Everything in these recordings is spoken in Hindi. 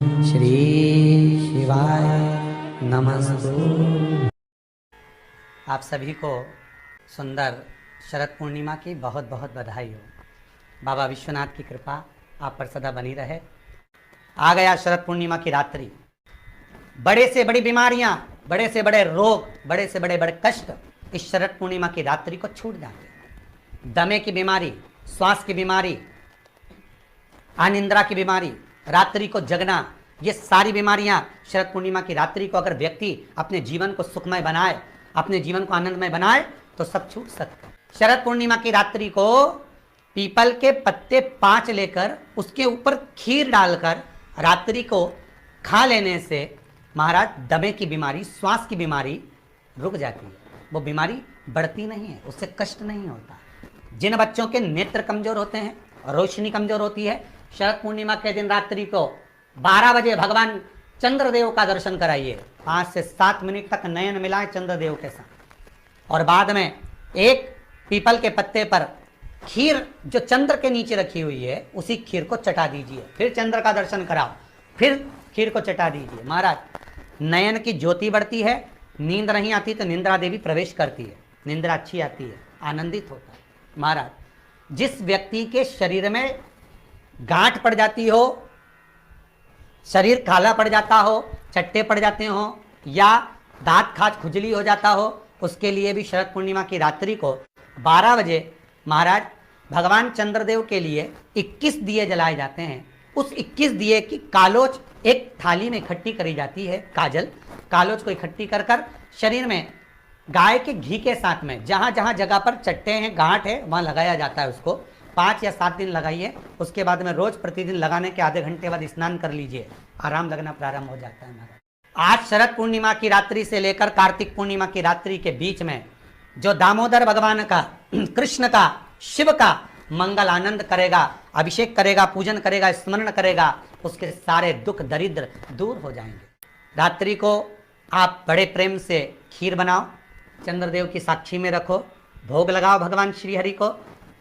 श्री शिवाय नमस्तु। आप सभी को सुंदर शरद पूर्णिमा की बहुत बहुत बधाई हो। बाबा विश्वनाथ की कृपा आप पर सदा बनी रहे। आ गया शरद पूर्णिमा की रात्रि। बड़े से बड़ी बीमारियां, बड़े से बड़े रोग, बड़े से बड़े बड़े कष्ट इस शरद पूर्णिमा की रात्रि को छूट जाते हैं। दमे की बीमारी, श्वास की बीमारी, अनिद्रा की बीमारी, रात्रि को जगना, ये सारी बीमारियां शरद पूर्णिमा की रात्रि को अगर व्यक्ति अपने जीवन को सुखमय बनाए, अपने जीवन को आनंदमय बनाए तो सब छूट सकते हैं। शरद पूर्णिमा की रात्रि को पीपल के पत्ते 5 लेकर उसके ऊपर खीर डालकर रात्रि को खा लेने से महाराज दमे की बीमारी, श्वास की बीमारी रुक जाती है। वो बीमारी बढ़ती नहीं है, उससे कष्ट नहीं होता। जिन बच्चों के नेत्र कमजोर होते हैं, रोशनी कमजोर होती है, शरद पूर्णिमा के दिन रात्रि को 12 बजे भगवान चंद्रदेव का दर्शन कराइए। 5 से 7 मिनट तक नयन मिलाएं चंद्रदेव के साथ और बाद में एक पीपल के पत्ते पर खीर जो चंद्र के नीचे रखी हुई है उसी खीर को चटा दीजिए। फिर चंद्र का दर्शन कराओ, फिर खीर को चटा दीजिए। महाराज नयन की ज्योति बढ़ती है, नींद नहीं आती तो निंद्रा देवी प्रवेश करती है, निंद्रा अच्छी आती है, आनंदित होता है। महाराज जिस व्यक्ति के शरीर में गांठ पड़ जाती हो, शरीर काला पड़ जाता हो, चट्टे पड़ जाते हो या दांत खाज खुजली हो जाता हो, उसके लिए भी शरद पूर्णिमा की रात्रि को 12 बजे महाराज भगवान चंद्रदेव के लिए 21 दिए जलाए जाते हैं। उस 21 दिए की कालोच एक थाली में इकट्ठी करी जाती है। कालोच को इकट्ठी कर कर शरीर में गाय के घी के साथ में जहां जहां जगह पर चट्टे हैं, गांठ है, वहां लगाया जाता है। उसको 5 या 7 दिन लगाइए। उसके बाद में रोज प्रतिदिन लगाने के आधे घंटे बाद स्नान कर लीजिए, आराम लगना प्रारंभ हो जाता है। महाराज आज शरद पूर्णिमा की रात्रि से लेकर कार्तिक पूर्णिमा की रात्रि के बीच में जो दामोदर भगवान का, कृष्ण का, शिव का मंगल आनंद करेगा, अभिषेक करेगा, पूजन करेगा, स्मरण करेगा, उसके सारे दुख दरिद्र दूर हो जाएंगे। रात्रि को आप बड़े प्रेम से खीर बनाओ, चंद्रदेव की साक्षी में रखो, भोग लगाओ भगवान श्री हरि को।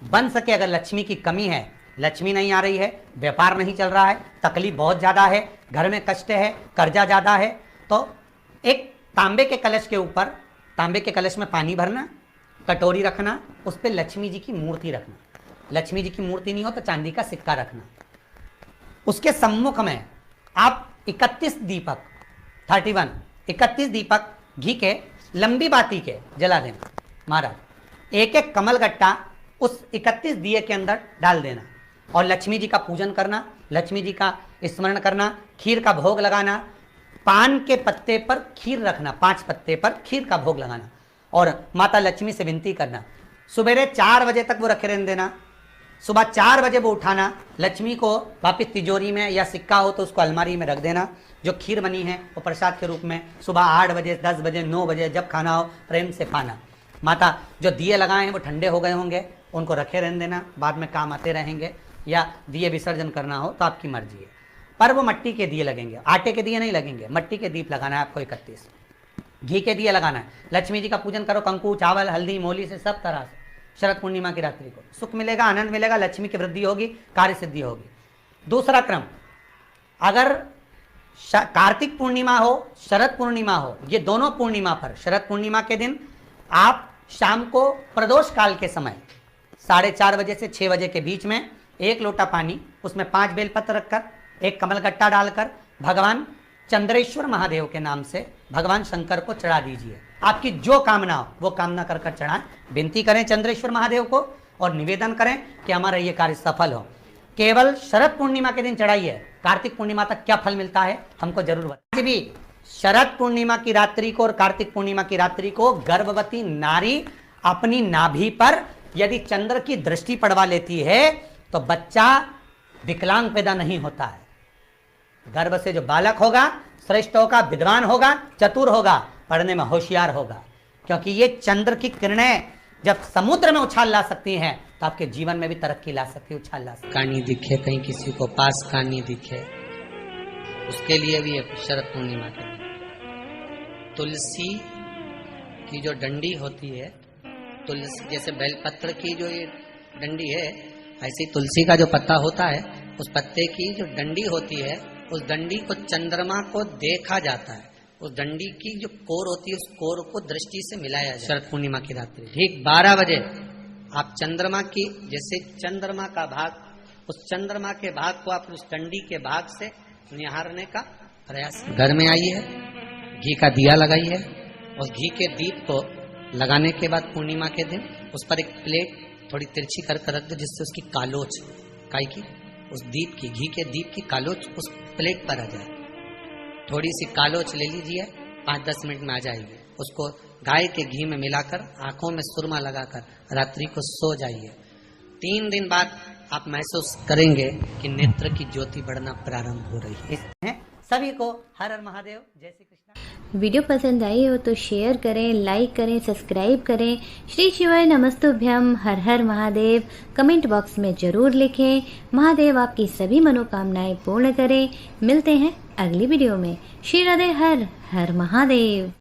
बन सके अगर लक्ष्मी की कमी है, लक्ष्मी नहीं आ रही है, व्यापार नहीं चल रहा है, तकलीफ बहुत ज़्यादा है, घर में कष्ट है, कर्जा ज़्यादा है, तो एक तांबे के कलश के ऊपर, तांबे के कलश में पानी भरना, कटोरी रखना, उस पर लक्ष्मी जी की मूर्ति रखना। लक्ष्मी जी की मूर्ति नहीं हो तो चांदी का सिक्का रखना। उसके सम्मुख में आप 31 दीपक घी के लंबी बाती के जला देना। महाराज एक एक कमल गट्टा उस 31 दिए के अंदर डाल देना और लक्ष्मी जी का पूजन करना, लक्ष्मी जी का स्मरण करना, खीर का भोग लगाना। पान के पत्ते पर खीर रखना, 5 पत्ते पर खीर का भोग लगाना और माता लक्ष्मी से विनती करना। सुबह 4 बजे तक वो रखे रहने देना। सुबह 4 बजे वो उठाना, लक्ष्मी को वापस तिजोरी में या सिक्का हो तो उसको अलमारी में रख देना। जो खीर बनी है वो प्रसाद के रूप में सुबह 8 बजे, 10 बजे, 9 बजे जब खाना हो प्रेम से पाना। माता जो दिए लगाए हैं वो ठंडे हो गए होंगे, उनको रखे रहने देना, बाद में काम आते रहेंगे, या दिए विसर्जन करना हो तो आपकी मर्जी है। पर वो मिट्टी के दिए लगेंगे, आटे के दिए नहीं लगेंगे, मिट्टी के दीप लगाना है आपको। 31 घी के दिए लगाना है। लक्ष्मी जी का पूजन करो, कंकु, चावल, हल्दी, मोली से, सब तरह से। शरद पूर्णिमा की रात्रि को सुख मिलेगा, आनंद मिलेगा, लक्ष्मी की वृद्धि होगी, कार्य सिद्धि होगी। दूसरा क्रम, अगर कार्तिक पूर्णिमा हो, शरद पूर्णिमा हो, ये दोनों पूर्णिमा पर शरद पूर्णिमा के दिन आप शाम को प्रदोष काल के समय 4:30 बजे से 6 बजे के बीच में 1 लोटा पानी, उसमें 5 बेलपत्र रखकर, 1 कमल गट्टा डालकर भगवान चंद्रेश्वर महादेव के नाम से भगवान शंकर को चढ़ा दीजिए। आपकी जो कामना हो वो कामना कर कर चढ़ाएं। विनती करें चंद्रेश्वर महादेव को और निवेदन करें कि हमारा ये कार्य सफल हो। केवल शरद पूर्णिमा के दिन चढ़ाइए, कार्तिक पूर्णिमा तक क्या फल मिलता है हमको जरूर बताइए। भी शरद पूर्णिमा की रात्रि को और कार्तिक पूर्णिमा की रात्रि को गर्भवती नारी अपनी नाभि पर यदि चंद्र की दृष्टि पड़वा लेती है तो बच्चा विकलांग पैदा नहीं होता है। गर्भ से जो बालक होगा श्रेष्ठ होगा, विद्वान होगा, चतुर होगा, पढ़ने में होशियार होगा, क्योंकि ये चंद्र की किरणें जब समुद्र में उछाल ला सकती हैं तो आपके जीवन में भी तरक्की ला सकती है, उछाल ला सकती है। कहानी दिखे कहीं किसी को, पास कहानी दिखे, उसके लिए भी एक शरद पूर्णिमा के दिन तुलसी की जो डंडी होती है, तुलसी जैसे बेलपत्र की जो ये डंडी है, ऐसी तुलसी का जो पत्ता होता है उस पत्ते की जो डंडी होती है, उस डंडी को चंद्रमा को देखा जाता है। उस डंडी की जो कोर होती है, उस कोर को दृष्टि से मिलाया जाता है। शरद पूर्णिमा की रात्रि ठीक 12 बजे आप चंद्रमा की, जैसे चंद्रमा का भाग, उस चंद्रमा के भाग को आप उस डंडी के भाग से निहारने का प्रयास। घर में आई है, घी का दिया लगाई है, उस घी के दीप को लगाने के बाद पूर्णिमा के दिन उस पर एक प्लेट थोड़ी तिरछी करके रख दो, जिससे उसकी कालोच, काई की, उस दीप की, घी के दीप की कालोच उस प्लेट पर आ जाए। थोड़ी सी कालोच ले लीजिए, 5-10 मिनट में आ जाएगी। उसको गाय के घी में मिलाकर आंखों में सुरमा लगाकर रात्रि को सो जाइए। 3 दिन बाद आप महसूस करेंगे कि नेत्र की ज्योति बढ़ना प्रारंभ हो रही है। सभी को हर हर महादेव, जय श्री कृष्ण। वीडियो पसंद आई हो तो शेयर करें, लाइक करें, सब्सक्राइब करें। श्री शिवाय नमस्तुभ्यम, हर हर महादेव कमेंट बॉक्स में जरूर लिखें। महादेव आपकी सभी मनोकामनाएं पूर्ण करें। मिलते हैं अगली वीडियो में। श्री राधे, हर हर महादेव।